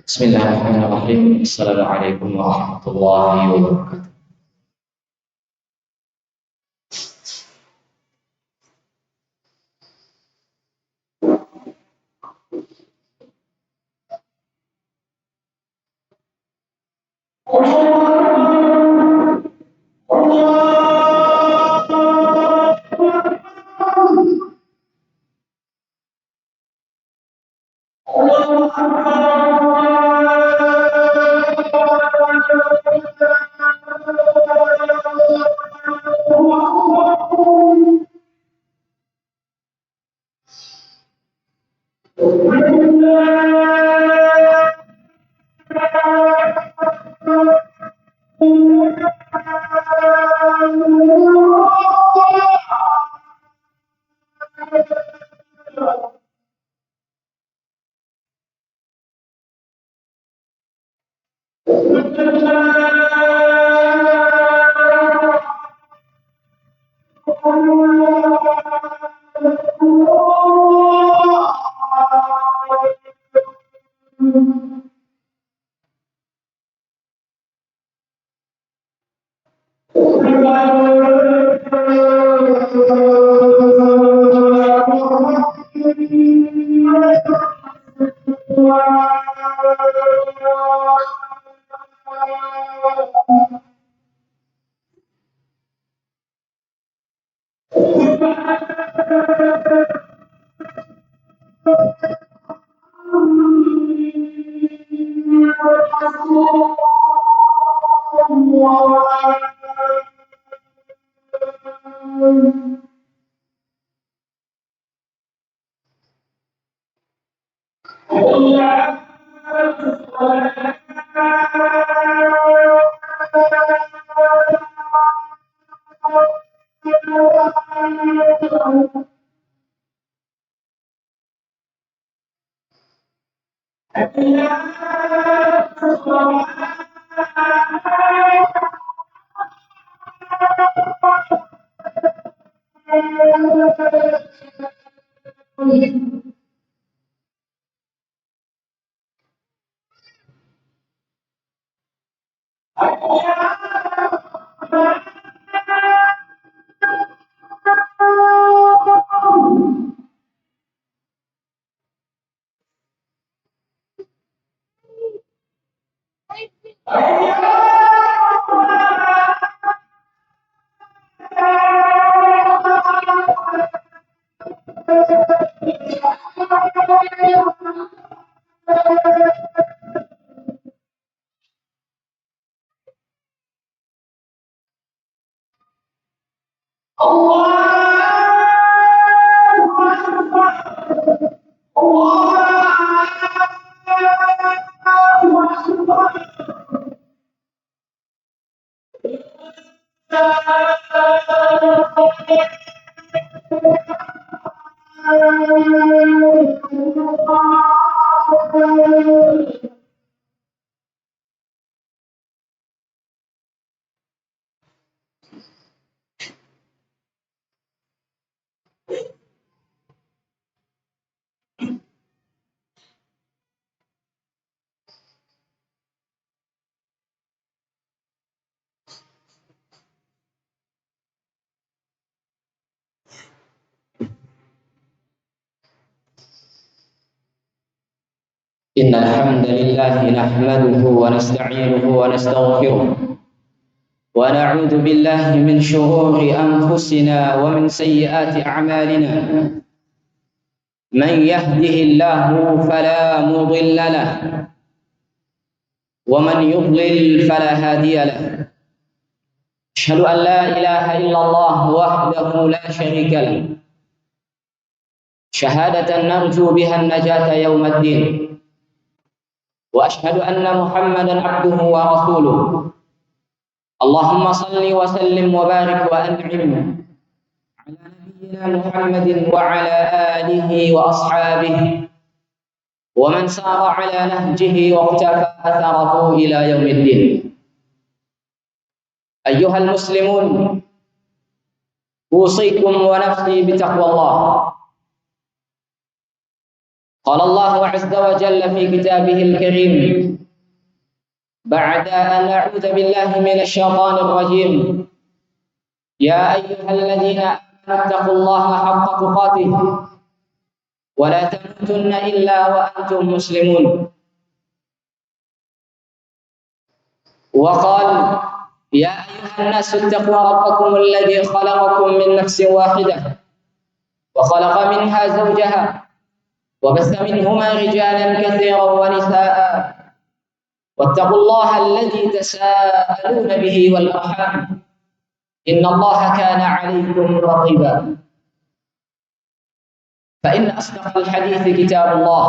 Bismillahirrahmanirrahim. Assalamualaikum warahmatullahi wabarakatuh. إن الحمد لله نحمده ونستعينه ونستغفره ونعوذ بالله من شرور أنفسنا ومن سيئات أعمالنا. من يهده الله فلا مضل له ومن يضلل فلا هادي له. أشهد أن لا إله إلا الله وحده لا شريك له شهادة نرجو بها النجاة يوم الدين. وأشهد أن محمدا عبده ورسوله. اللهم صل وسلم وبارك وأنعم على نبينا محمد وعلى آله وأصحابه ومن سار على نهجه واقتفى أثره إلى يوم الدين. أيها المسلمون، أوصيكم ونفسي بتقوى الله. قال الله عز وجل في كتابه الكريم بعد أن أعوذ بالله من الشيطان الرجيم: يا أيها الذين آمنوا اتقوا الله حق تقاته ولا تموتن إلا وأنتم مسلمون. وقال: يا أيها الناس اتقوا ربكم الذي خلقكم من نفس واحدة وخلق منها زوجها وبث منهما رجالا كثيرا ونساء واتقوا الله الذي تساءلون به والأرحام إن الله كان عليكم رقيبا. فإن أصدق الحديث كتاب الله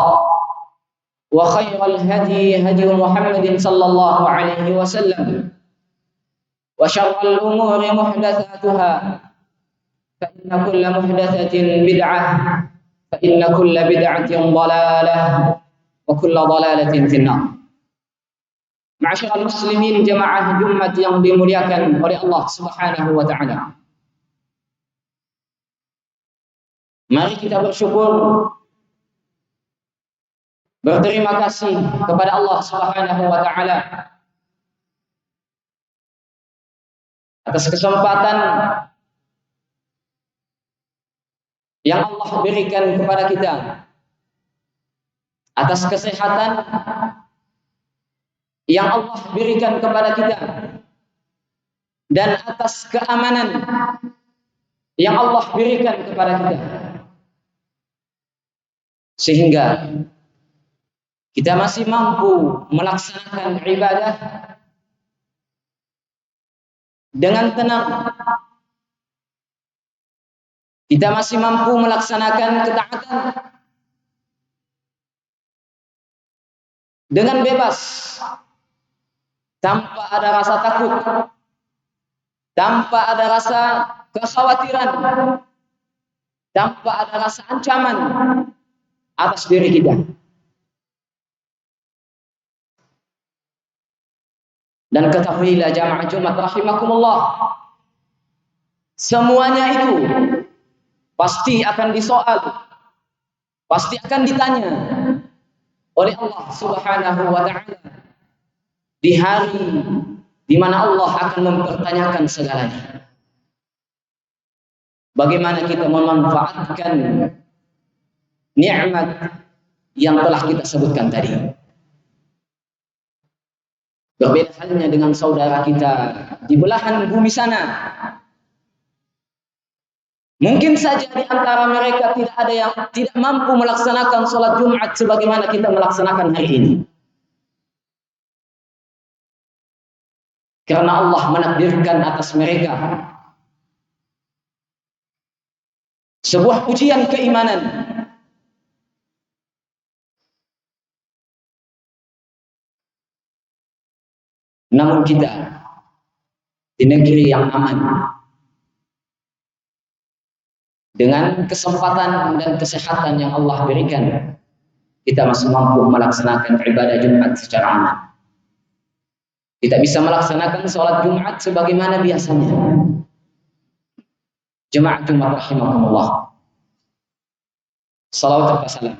وخير الهدي هدي محمد صلى الله عليه وسلم وشر الأمور محدثاتها فإن كل محدثة بدعة فإن كل بدعة ضلالة وكل ضلالة في النار. Ma'asyiral muslimin, jamaah Jumat yang dimuliakan oleh Allah Subhanahu wa taala. Mari kita bersyukur, berterima kasih kepada Allah Subhanahu wa taala atas kesempatan yang Allah berikan kepada kita, atas kesehatan yang Allah berikan kepada kita, dan atas keamanan yang Allah berikan kepada kita, sehingga kita masih mampu melaksanakan ibadah dengan tenang. Kita masih mampu melaksanakan ketaatan dengan bebas, tanpa ada rasa takut, tanpa ada rasa kekhawatiran, tanpa ada rasa ancaman atas diri kita. Dan ketahuilah jamaah Jumat rahimakumullah, semuanya itu pasti akan disoal, pasti akan ditanya oleh Allah Subhanahu wa taala di hari di mana Allah akan mempertanyakan segalanya. Bagaimana kita memanfaatkan nikmat yang telah kita sebutkan tadi. Berbeda halnya dengan saudara kita di belahan bumi sana. Mungkin saja di antara mereka tidak ada yang tidak mampu melaksanakan sholat Jumat sebagaimana kita melaksanakan hari ini. Karena Allah menakdirkan atas mereka sebuah ujian keimanan. Namun kita di negeri yang aman, dengan kesempatan dan kesehatan yang Allah berikan, kita masih mampu melaksanakan ibadah Jumat secara aman. Kita bisa melaksanakan sholat Jumat sebagaimana biasanya. Jemaah Jumat rahimakumullah, salawat dan salam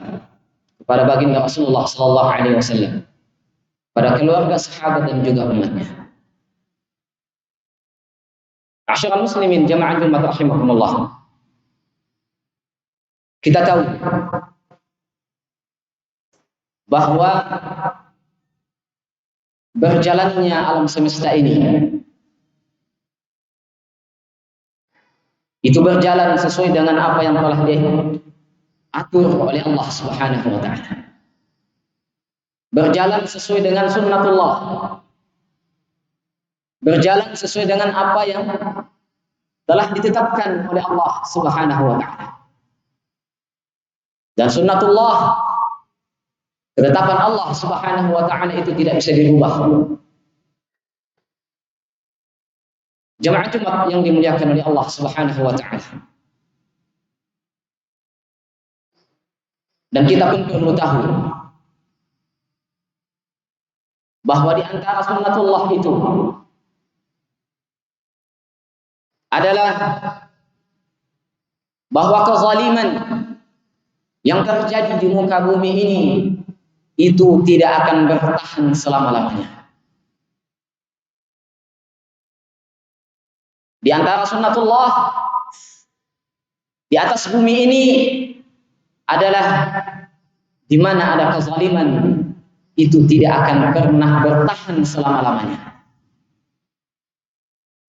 kepada baginda Rasulullah sallallahu alaihi wasallam, pada keluarga, sahabat dan juga umatnya. Ma'asyiral muslimin, jemaah Jumat rahimakumullah, kita tahu bahwa berjalannya alam semesta ini itu berjalan sesuai dengan apa yang telah diatur oleh Allah Subhanahu wa taala. Berjalan sesuai dengan sunnatullah. Berjalan sesuai dengan apa yang telah ditetapkan oleh Allah Subhanahu wa taala. Dan sunnatullah, ketetapan Allah Subhanahu wa taala itu tidak bisa dirubah. Jemaah Jumat yang dimuliakan oleh Allah Subhanahu wa taala. Dan kita pun perlu tahu bahwa di antara sunnatullah itu adalah bahwa kezaliman yang terjadi di muka bumi ini itu tidak akan bertahan selama-lamanya. Di antara sunnatullah di atas bumi ini adalah di mana ada kezaliman itu tidak akan pernah bertahan selama-lamanya.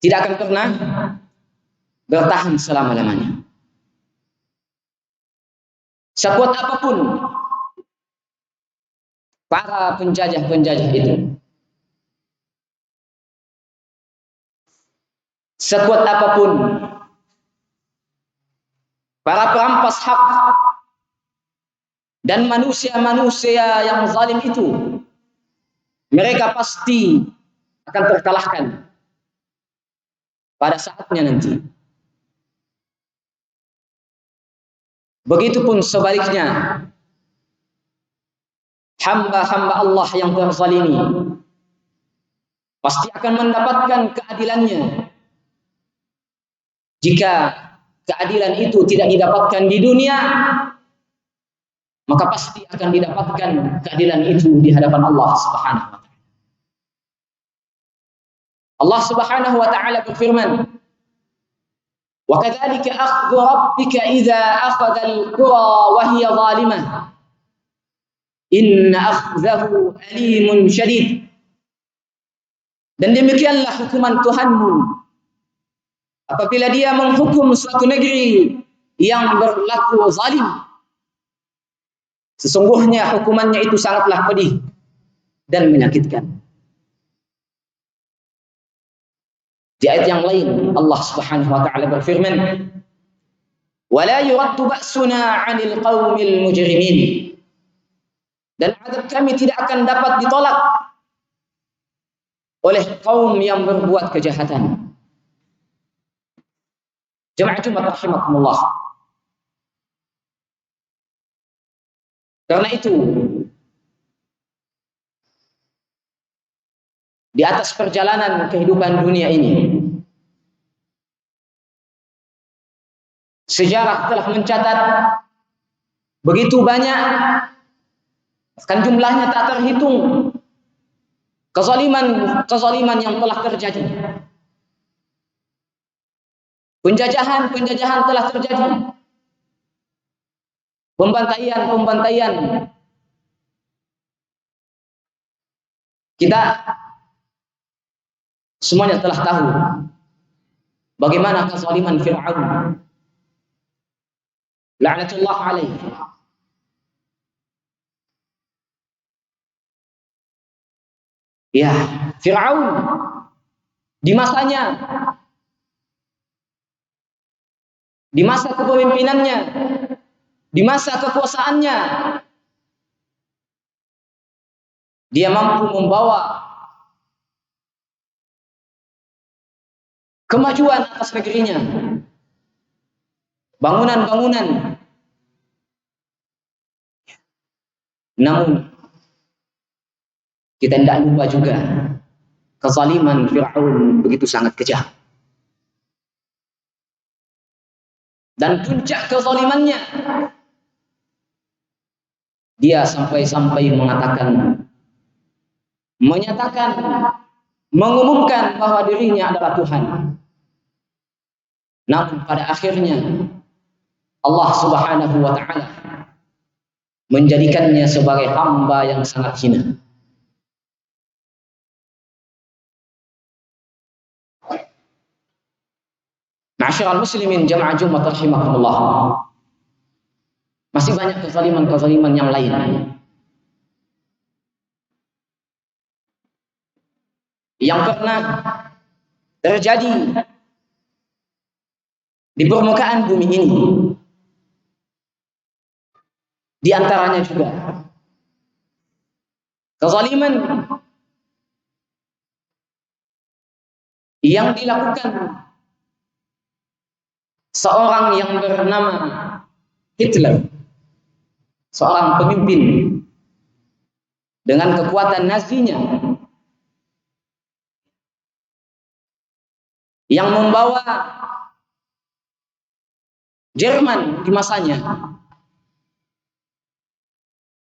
Tidak akan pernah bertahan selama-lamanya. Sekuat apapun para penjajah-penjajah itu, sekuat apapun para perampas hak dan manusia-manusia yang zalim itu, mereka pasti akan terkalahkan pada saatnya nanti. Begitupun sebaliknya, hamba-hamba Allah yang terzalimi pasti akan mendapatkan keadilannya. Jika keadilan itu tidak didapatkan di dunia, maka pasti akan didapatkan keadilan itu di hadapan Allah Subhanahu wa taala. Allah Subhanahu wa taala berfirman, "Wa kadzalika akhdhu rabbika idza akhadha al-qura wa hiya zalimah. Inna akhdahu alimun syadid." Dan demikianlah hukuman Tuhanmu apabila Dia menghukum suatu negeri yang berlaku zalim. Sesungguhnya hukumannya itu sangatlah pedih dan menyakitkan. Di ayat yang lain Allah Subhanahu wa taala berfirman, "Wa la yuraddu ba'suna 'anil qaumil mujrimin." Dan azab kami tidak akan dapat ditolak oleh kaum yang berbuat kejahatan. Jemaah Jumat rahimakumullah. Karena itu, di atas perjalanan kehidupan dunia ini, sejarah telah mencatat begitu banyak, bahkan jumlahnya tak terhitung, kezaliman yang telah terjadi. Penjajahan telah terjadi. Pembantaian. Kita semuanya telah tahu bagaimana kezaliman Fir'aun. La'natullah alaihi. Ya, Fir'aun di masanya, di masa kepemimpinannya, di masa kekuasaannya, dia mampu membawa kemajuan atas negerinya, bangunan-bangunan. Namun kita tidak lupa juga kezaliman Fir'aun begitu sangat kejam. Dan puncak kezalimannya, dia sampai-sampai menyatakan, mengumumkan bahwa dirinya adalah Tuhan. Namun pada akhirnya Allah Subhanahu wa taala menjadikannya sebagai hamba yang sangat hina. Ma'asyiral muslimin jamaah Jumat rahimakumullah. Masih banyak kezaliman yang lain yang pernah terjadi di permukaan bumi ini. Di antaranya juga kezaliman yang dilakukan seorang yang bernama Hitler, seorang pemimpin dengan kekuatan Nazinya yang membawa Jerman di masanya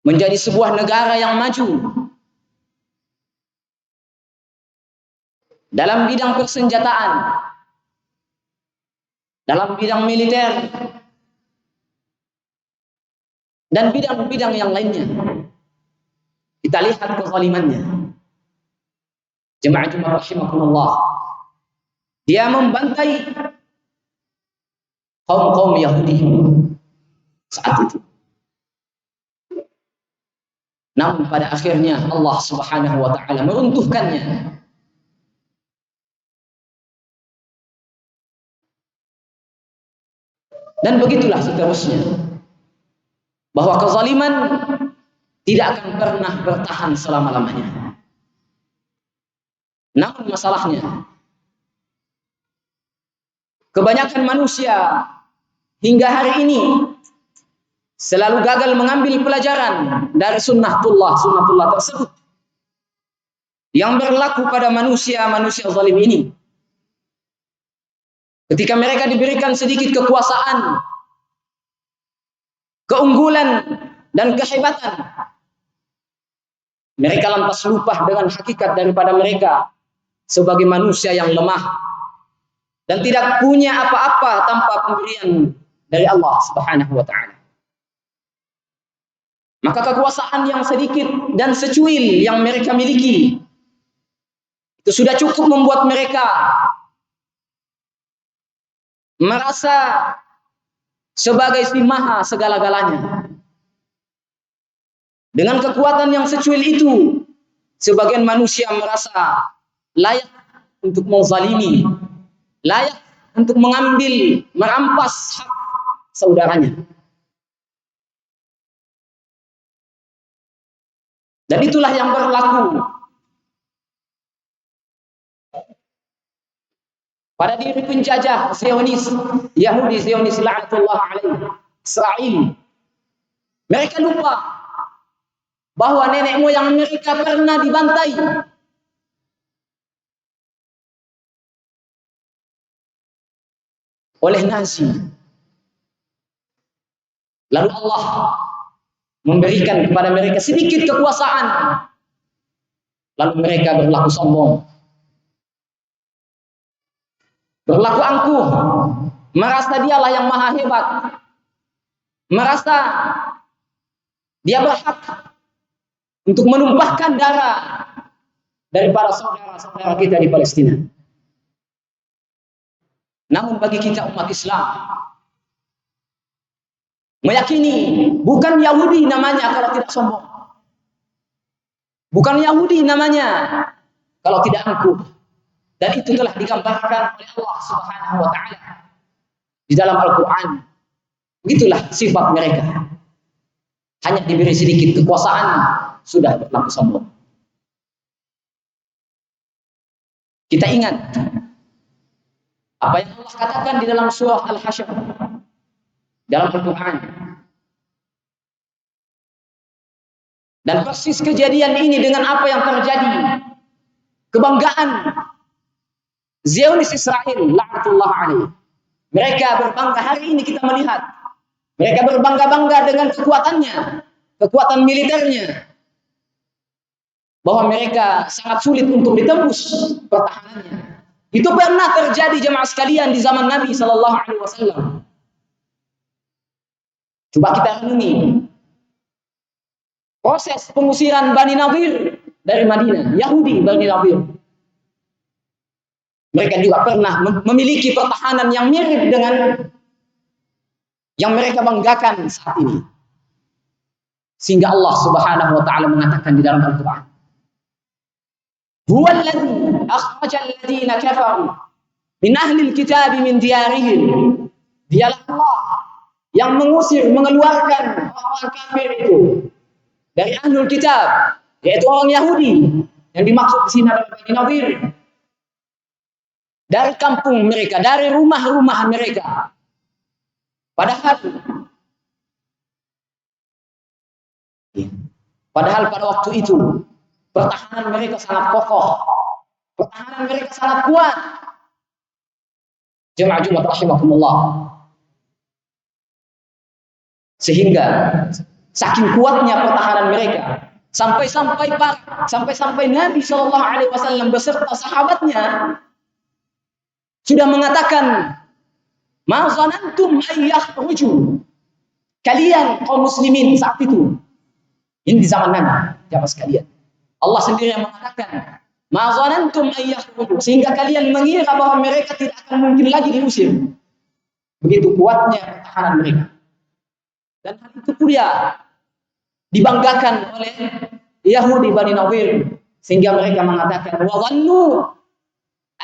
menjadi sebuah negara yang maju dalam bidang persenjataan, dalam bidang militer, dan bidang-bidang yang lainnya. Kita lihat kezalimannya. Jemaah rahimakumullah. Dia membantai kaum-kaum Yahudi saat itu. Namun pada akhirnya Allah Subhanahu wa taala meruntuhkannya. Dan begitulah seterusnya. Bahwa kezaliman tidak akan pernah bertahan selama-lamanya. Namun masalahnya, kebanyakan manusia hingga hari ini selalu gagal mengambil pelajaran dari sunnatullah tersebut yang berlaku pada manusia-manusia zalim ini. Ketika mereka diberikan sedikit kekuasaan, keunggulan, dan kehebatan, mereka lantas lupa dengan hakikat daripada mereka sebagai manusia yang lemah dan tidak punya apa-apa tanpa pemberian dari Allah Subhanahu wa taala. Maka kekuasaan yang sedikit dan secuil yang mereka miliki itu sudah cukup membuat mereka merasa sebagai si maha segala-galanya. Dengan kekuatan yang secuil itu, sebagian manusia merasa layak untuk menzalimi, layak untuk mengambil, merampas hak saudaranya. Dan itulah yang berlaku pada diri penjajah Zionis, Yahudi Zionis la'natullah alaihi, Israel. Mereka lupa bahwa nenek moyang mereka pernah dibantai oleh Nazi. Lalu Allah memberikan kepada mereka sedikit kekuasaan, lalu mereka berlaku sombong, berlaku angkuh, merasa dialah yang maha hebat, merasa dia berhak untuk menumpahkan darah dari para saudara-saudara kita di Palestina. Namun bagi kita umat Islam, meyakini bukan Yahudi namanya kalau tidak sombong, bukan Yahudi namanya kalau tidak angkuh. Dan itu telah digambarkan oleh Allah Subhanahu wa taala di dalam Al-Qur'an. Begitulah sifat mereka. Hanya diberi sedikit kekuasaan sudah berlaku sombong. Kita ingat apa yang Allah katakan di dalam surah Al-Hasyr dalam Al-Quran. Dan persis kejadian ini dengan apa yang terjadi. Kebanggaan Zionis Israel, la'natullah alaihi. Mereka berbangga, hari ini kita melihat. Mereka berbangga-bangga dengan kekuatannya, kekuatan militernya. Bahwa mereka sangat sulit untuk ditembus pertahanannya. Itu pernah terjadi jemaah sekalian di zaman Nabi Sallallahu Alaihi Wasallam. Coba kita renungi proses pengusiran Bani Nadir dari Madinah, Yahudi Bani Nadir. Mereka juga pernah memiliki pertahanan yang mirip dengan yang mereka banggakan saat ini. Sehingga Allah Subhanahu wa taala mengatakan di dalam Al-Qur'an, "Huwa alladzi akhraja alladziina kafaru min ahli al-kitab min diyarihim." Dialah Allah yang mengusir, mengeluarkan orang kafir itu dari ahlul kitab, yaitu orang Yahudi yang dimaksud di sini adalah Bani Nadir. Dari kampung mereka, dari rumah-rumah mereka. Padahal pada waktu itu pertahanan mereka sangat kokoh, pertahanan mereka sangat kuat. Jemaah rahimakumullah. Sehingga saking kuatnya pertahanan mereka, sampai-sampai Nabi Shallallahu Alaihi Wasallam beserta sahabatnya sudah mengatakan, "Ma zanantum ayyakhruju." Kalian kaum muslimin saat itu, ini di zaman Nabi, jamaah sekalian. Allah sendiri yang mengatakan, "Ma zanantum ayyakhruju." Sehingga kalian mengira bahwa mereka tidak akan mungkin lagi diusir. Begitu kuatnya pertahanan mereka. Dan hal itu pula dibanggakan oleh Yahudi Bani Nadir, sehingga mereka mengatakan, "Wa dhannu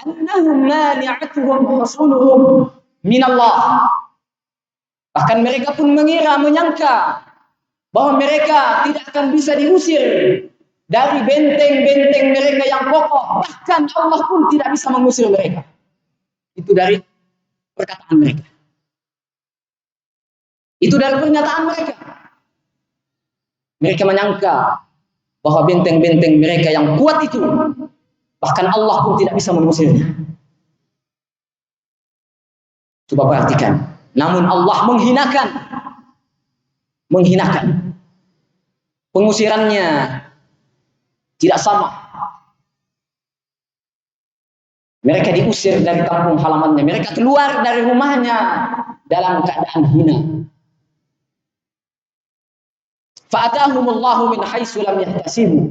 annahum mani'atuhum husuluhum min Allah." Bahkan mereka pun menyangka bahwa mereka tidak akan bisa diusir dari benteng-benteng mereka yang kokoh. Bahkan Allah pun tidak bisa mengusir mereka. Itu dari perkataan mereka. Itu dari pernyataan mereka. Mereka menyangka bahwa benteng-benteng mereka yang kuat itu, bahkan Allah pun tidak bisa mengusirnya. Coba perhatikan. Namun Allah menghinakan. Pengusirannya tidak sama. Mereka diusir dari kampung halamannya. Mereka keluar dari rumahnya dalam keadaan hina. فَأَتَاهُمُ اللَّهُ مِنْ حَيْثُ لَمْ يَحْتَسِبُوا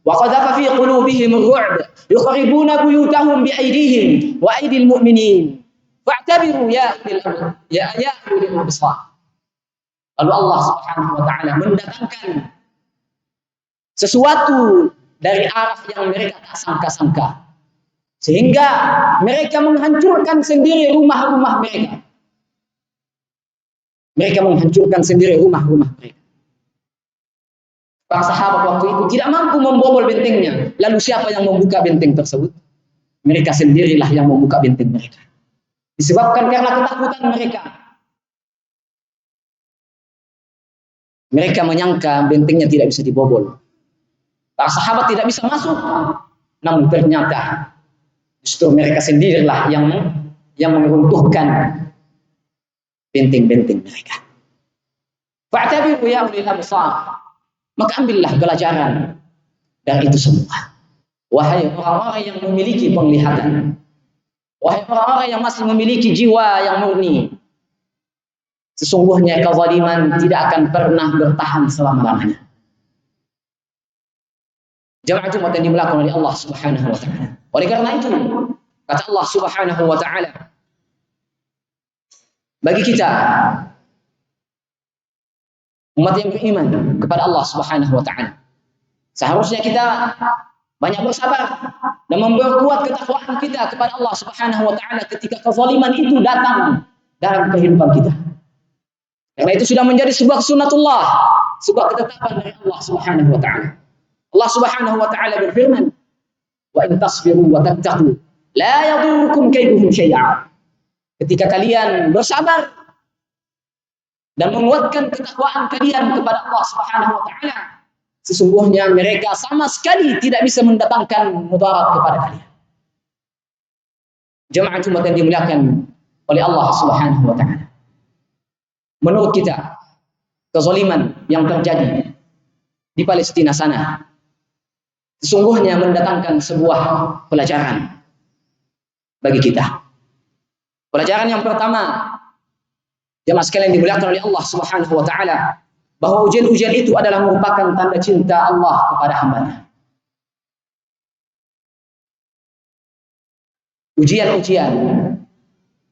وَقَذَفَ فِي قُلُوبِهِمُ الرُّعْبَ يُخْرِبُونَ بُيُوتَهُم بِأَيْدِيهِمْ وَأَيْدِي الْمُؤْمِنِينَ فَاعْتَبِرُوا يَا أُولِي الْأَبْصَارِ. Lalu Allah Subhanahu wa taala mendatangkan sesuatu dari arah yang mereka tak sangka-sangka, sehingga mereka menghancurkan sendiri rumah-rumah mereka. Mereka menghancurkan sendiri rumah-rumah mereka. Para sahabat waktu itu tidak mampu membobol bentengnya. Lalu siapa yang membuka benteng tersebut? Mereka sendirilah yang membuka benteng mereka. Disebabkan karena ketakutan mereka. Mereka menyangka bentengnya tidak bisa dibobol. Para sahabat tidak bisa masuk. Namun ternyata justru mereka sendirilah yang meruntuhkan benteng-benteng mereka. Fa'tabiru ya ulil absar. Maka ambillah pelajaran dari itu semua. Wahai orang-orang yang memiliki penglihatan, wahai orang-orang yang masih memiliki jiwa yang murni, sesungguhnya kezaliman tidak akan pernah bertahan selama-lamanya. Jamaah Jumat yang dimuliakan oleh Allah Subhanahu wa taala. Oleh karena itu, kata Allah Subhanahu wa taala, bagi kita umat yang beriman kepada Allah Subhanahu wa taala, seharusnya kita banyak bersabar dan memperkuat ketakwaan kita kepada Allah Subhanahu wa taala ketika kezaliman itu datang dalam kehidupan kita. Karena itu sudah menjadi sebuah sunnatullah, sebuah ketetapan dari Allah Subhanahu wa taala. Allah Subhanahu wa taala berfirman, "Wa in tasbiru wa tattaqu la yadurrukum kaiduhum syai'a." Ketika kalian bersabar dan menguatkan ketakwaan kalian kepada Allah Subhanahu wa taala, sesungguhnya mereka sama sekali tidak bisa mendatangkan mudarat kepada kalian. Jemaah Jumat yang dimuliakan oleh Allah Subhanahu wa taala. Menurut kita, kezaliman yang terjadi di Palestina sana sesungguhnya mendatangkan sebuah pelajaran bagi kita. Pelajaran yang pertama, jemaah sekalian dimuliakan oleh Allah Subhanahu wa taala, bahwa ujian-ujian itu adalah merupakan tanda cinta Allah kepada hamba-Nya. Ujian-ujian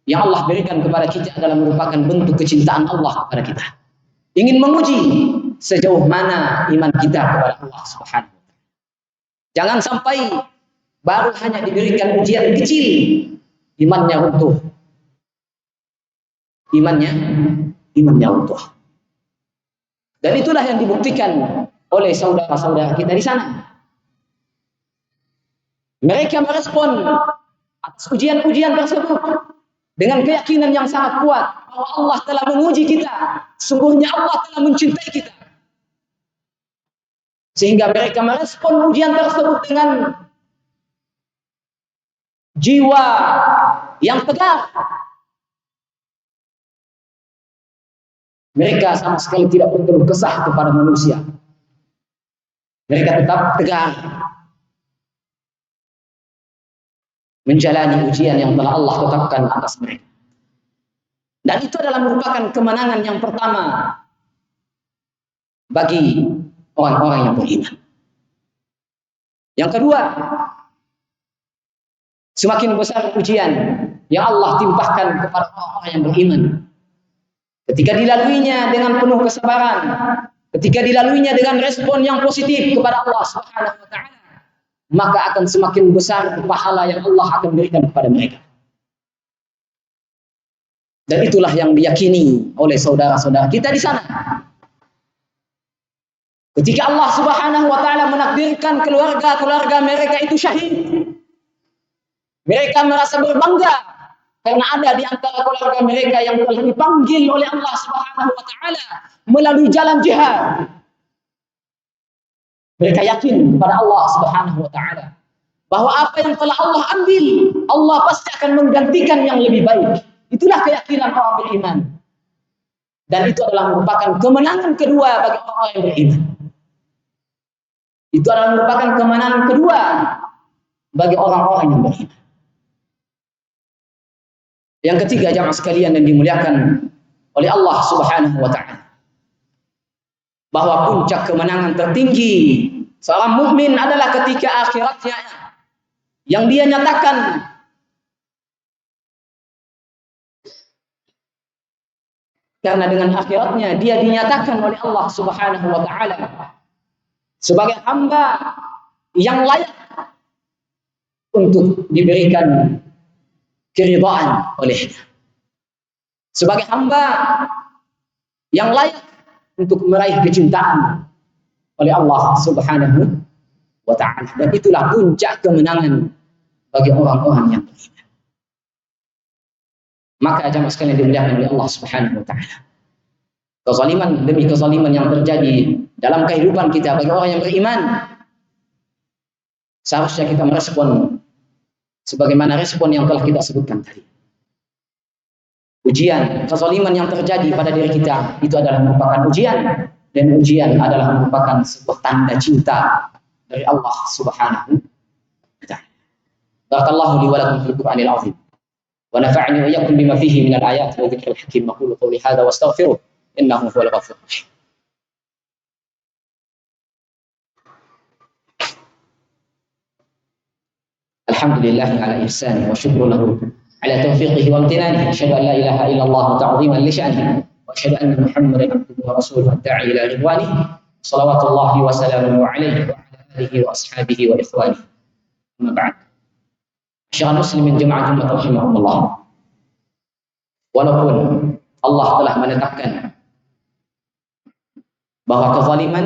yang Allah berikan kepada kita adalah merupakan bentuk kecintaan Allah kepada kita. Ingin menguji sejauh mana iman kita kepada Allah Subhanahu wa taala. Jangan sampai baru hanya diberikan ujian kecil, imannya runtuh. Imannya runtuh. Dan itulah yang dibuktikan oleh saudara-saudara kita di sana. Mereka merespon atas ujian-ujian tersebut dengan keyakinan yang sangat kuat bahwa Allah telah menguji kita. Sungguhnya Allah telah mencintai kita. Sehingga mereka merespon ujian tersebut dengan jiwa yang tegar. Mereka sama sekali tidak berkeluh kesah kepada manusia. Mereka tetap tegar menjalani ujian yang telah Allah tetapkan atas mereka. Dan itu adalah merupakan kemenangan yang pertama bagi orang-orang yang beriman. Yang kedua, semakin besar ujian yang Allah timpahkan kepada orang-orang yang beriman. Ketika dilaluinya dengan penuh kesabaran, ketika dilaluinya dengan respon yang positif kepada Allah Subhanahu wa taala, maka akan semakin besar pahala yang Allah akan berikan kepada mereka. Dan itulah yang diyakini oleh saudara-saudara kita di sana. Ketika Allah Subhanahu wa taala menakdirkan keluarga-keluarga mereka itu syahid, mereka merasa berbangga karena ada di antara keluarga mereka yang telah dipanggil oleh Allah Subhanahu wa taala melalui jalan jihad. Mereka yakin kepada Allah Subhanahu wa taala bahwa apa yang telah Allah ambil, Allah pasti akan menggantikan yang lebih baik. Itulah keyakinan orang beriman. Dan itu adalah merupakan kemenangan kedua bagi orang yang beriman. Itu adalah merupakan kemenangan kedua bagi orang-orang yang beriman. Yang ketiga, jamaah sekalian yang dimuliakan oleh Allah Subhanahu wa taala, bahwa puncak kemenangan tertinggi seorang mukmin adalah ketika akhiratnya yang dia nyatakan karena dengan akhiratnya dia dinyatakan oleh Allah Subhanahu wa taala sebagai hamba yang layak untuk diberikan keridhaan olehnya, sebagai hamba yang layak untuk meraih kecintaan oleh Allah Subhanahu wa taala. Dan itulah puncak kemenangan bagi orang-orang yang beriman. Maka jamaah sekalian dimuliakan oleh Allah Subhanahu wa taala, kezaliman demi kezaliman yang terjadi dalam kehidupan kita bagi orang yang beriman, seharusnya kita merespon sebagaimana respon yang telah kita sebutkan tadi. Ujian, kezaliman yang terjadi pada diri kita itu adalah merupakan ujian, dan ujian adalah merupakan sebuah tanda cinta dari Allah Subhanahu wa taala. Barakallahu li wa lakum fil Qur'anil azim. Wa nafa'ani wa iyyakum bima fihi minal ayati wa dzikril hakim. Aqulu qawli hadza wa astaghfiruh innahu huwal ghafurur rahim. Alhamdulillah ala ihsani wa syukru lahu ala taufiqihi wa amtinani. Asyhadu an la ilaha illallah ta'ziman li sya'nihi wa asyhadu anna Muhammadan abduhu wa rasuluhu ad-da'i ila ridwanihi. Shalawatullahi wa salamuhu alaihi wa ala alihi wa ashabihi wa ikhwanihi. Amma ba'd. Syiral muslimin jamaah Jumat rahimahumullah. Walaupun Allah telah menetapkan bahwa kezaliman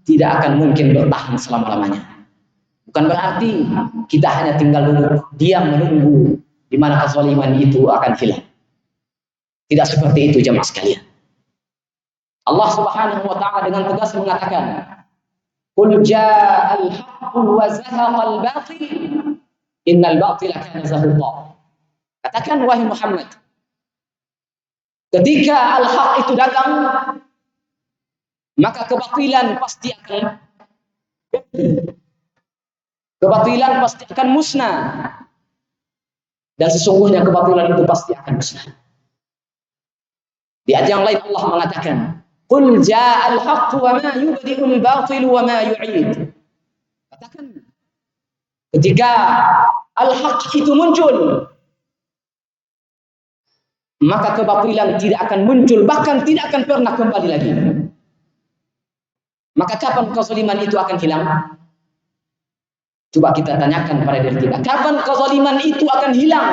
tidak akan mungkin bertahan selama-lamanya, bukan berarti kita hanya tinggal duduk diam menunggu di mana kezaliman itu akan hilang. Tidak seperti itu jemaah sekalian. Allah Subhanahu wa taala dengan tegas mengatakan, "Qul ja'al haqqu wa zahaqal batil, innal batila kana zahuqa." Katakan wahai Muhammad, ketika al-haq itu datang, maka kebatilan pasti akan musnah. Dan sesungguhnya kebatilan itu pasti akan musnah. Di ayat yang lain Allah mengatakan, "Qul ja'al haqqu wa ma yubdi'ul batil wa ma yu'id." Katakan, ketika al-haq itu muncul, maka kebatilan tidak akan muncul, bahkan tidak akan pernah kembali lagi. Maka kapan kezaliman itu akan hilang? Coba kita tanyakan pada diri kita, kapan kezaliman itu akan hilang?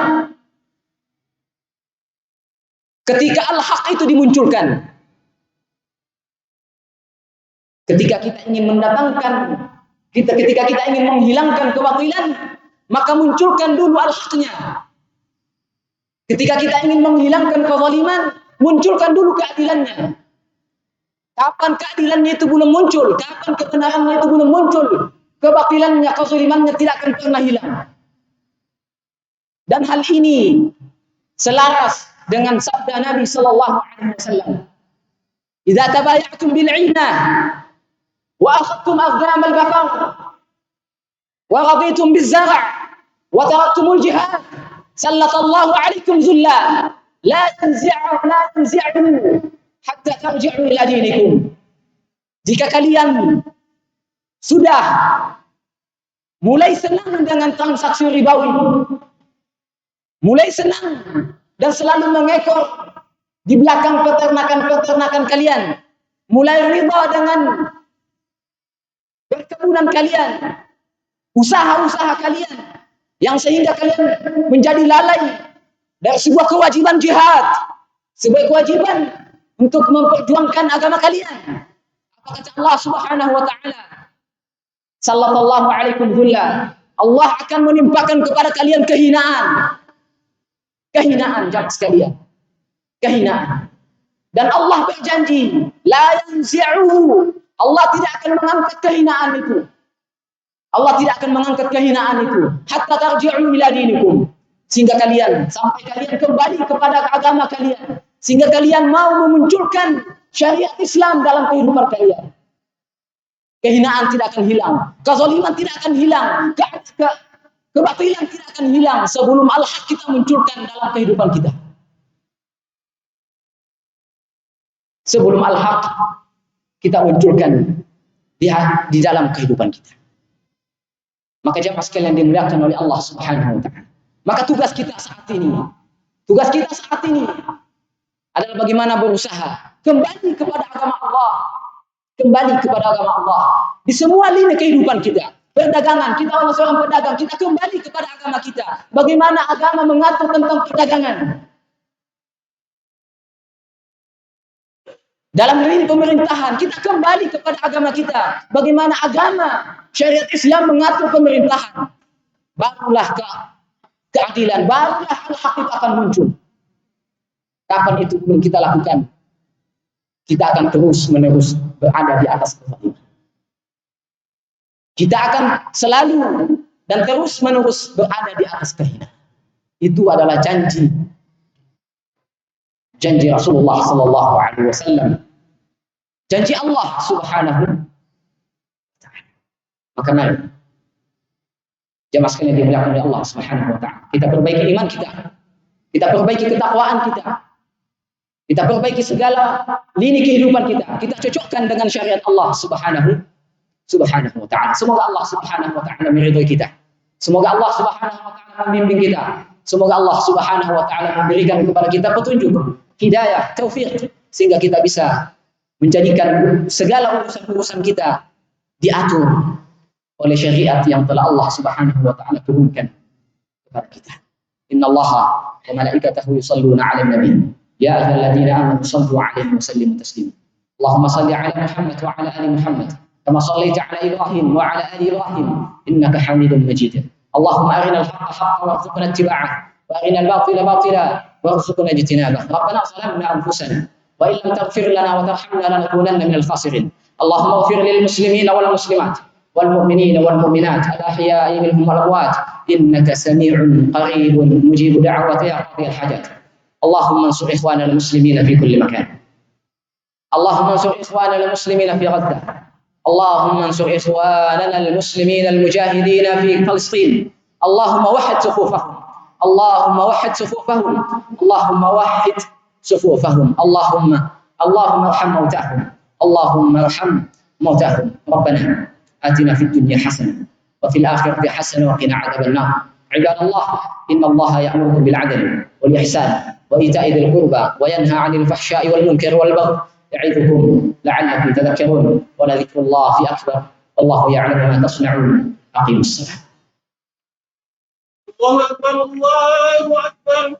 Ketika al-haq itu dimunculkan. Ketika kita ingin ketika kita ingin menghilangkan kebatilan, maka munculkan dulu al-haqnya. Ketika kita ingin menghilangkan kezaliman, munculkan dulu keadilannya. Kapan keadilannya itu belum muncul, kapan kebenarannya itu belum muncul, kebatilannya, kezalimannya tidak akan pernah hilang. Dan hal ini selaras dengan sabda Nabi sallallahu alaihi wasallam idza tabaya'tum bil 'inah wa akhadtum aghnam al baqar wa raditum biz zar' wa taraktumul jihad sallallahu 'alaikum dhulla la tanzi'u hatta tarji'u ila dinikum. Jika kalian sudah mulai senang dengan transaksi ribawi, mulai senang dan selalu mengekor di belakang peternakan kalian, mulai ridha dengan perkebunan kalian, usaha-usaha kalian, yang sehingga kalian menjadi lalai dari sebuah kewajiban jihad, sebuah kewajiban untuk memperjuangkan agama kalian. Apa kata Allah Subhanahu wa taala? Sallallahu alaikum dhulla. Allah akan menimpakan kepada kalian kehinaan. Kehinaan jemaah sekalian. Kehinaan. Dan Allah berjanji, la yanzi'uhu. Allah tidak akan mengangkat kehinaan itu. Allah tidak akan mengangkat kehinaan itu hatta tarji'u ila dinikum. Sehingga kalian, sampai kalian kembali kepada agama kalian. Sehingga kalian mau memunculkan syariat Islam dalam kehidupan kalian. Kehinaan tidak akan hilang, kezaliman tidak akan hilang, kebatilan tidak akan hilang sebelum al-haq kita munculkan dalam kehidupan kita. Sebelum al-haq kita munculkan di dalam kehidupan kita. Maka jemaah sekalian dimuliakan oleh Allah Subhanahu wa taala. Maka tugas kita saat ini adalah bagaimana berusaha kembali kepada agama Allah. Kembali kepada agama Allah di semua lini kehidupan kita. Perdagangan, kita adalah seorang pedagang, kita kembali kepada agama kita. Bagaimana agama mengatur tentang perdagangan. Dalam lini pemerintahan, kita kembali kepada agama kita. Bagaimana agama syariat Islam mengatur pemerintahan. Barulah keadilan, barulah al-haq itu akan muncul. Kapan itu belum kita lakukan, kita akan terus-menerus berada di atas kezaliman. Kita akan selalu dan terus-menerus berada di atas kehinaan. Itu adalah janji Rasulullah sallallahu alaihi wasallam. Janji Allah Subhanahu wa taala. Maka mari jemaah sekalian dimuliakan oleh Allah Subhanahu wa taala. Kita perbaiki iman kita. Kita perbaiki ketakwaan kita. Kita perbaiki segala lini kehidupan kita. Kita cocokkan dengan syariat Allah Subhanahu wa taala. Semoga Allah Subhanahu wa taala meridhai kita. Semoga Allah Subhanahu wa taala membimbing kita. Semoga Allah Subhanahu wa taala memberikan kepada kita petunjuk, hidayah, taufik, sehingga kita bisa menjadikan segala urusan-urusan kita diatur oleh syariat yang telah Allah Subhanahu wa taala turunkan kepada kita. Innallaha wa malaikatahu yusalluna 'alan nabi. يا أيها الذين آمنوا صلوا عليه وسلموا تسليما. اللهم صل على محمد وعلى آل محمد كما صليت على إبراهيم وعلى آل إبراهيم إنك حميد مجيد. اللهم أرنا الحق حقا وارزقنا اتباعه وأرنا الباطل باطلا وارزقنا اجتنابه. ربنا ظلمنا أنفسنا وإن لم تغفر لنا وترحمنا لنكونن من الخاسرين. اللهم اغفر للمسلمين والمسلمات والمؤمنين والمؤمنات الأحياء منهم والأموات إنك سميع قريب مجيب دعوة يا قاضي الحاجات. اللهم انصر إخواننا المسلمين في كل مكان. اللهم انصر إخواننا المسلمين في غزة. اللهم انصر إخواننا المسلمين المجاهدين في فلسطين. اللهم وحد صفوفهم. اللهم وحد صفوفهم. اللهم وحد صفوفهم. اللهم ارحم موتاهم. اللهم ارحم موتاهم. ربنا آتنا في الدنيا حسنة وفي الآخرة حسنة وقنا عذاب النار. عباد الله إن الله يأمركم بالعدل والإحسان وإيتاء ذي القربى وينهى عن الفحشاء والمنكر والبغي يعظكم لعلكم تذكرون ولذكر الله أكبر والله يعلم ما تصنعون. أقيموا الصلاة. الله أكبر الله أكبر.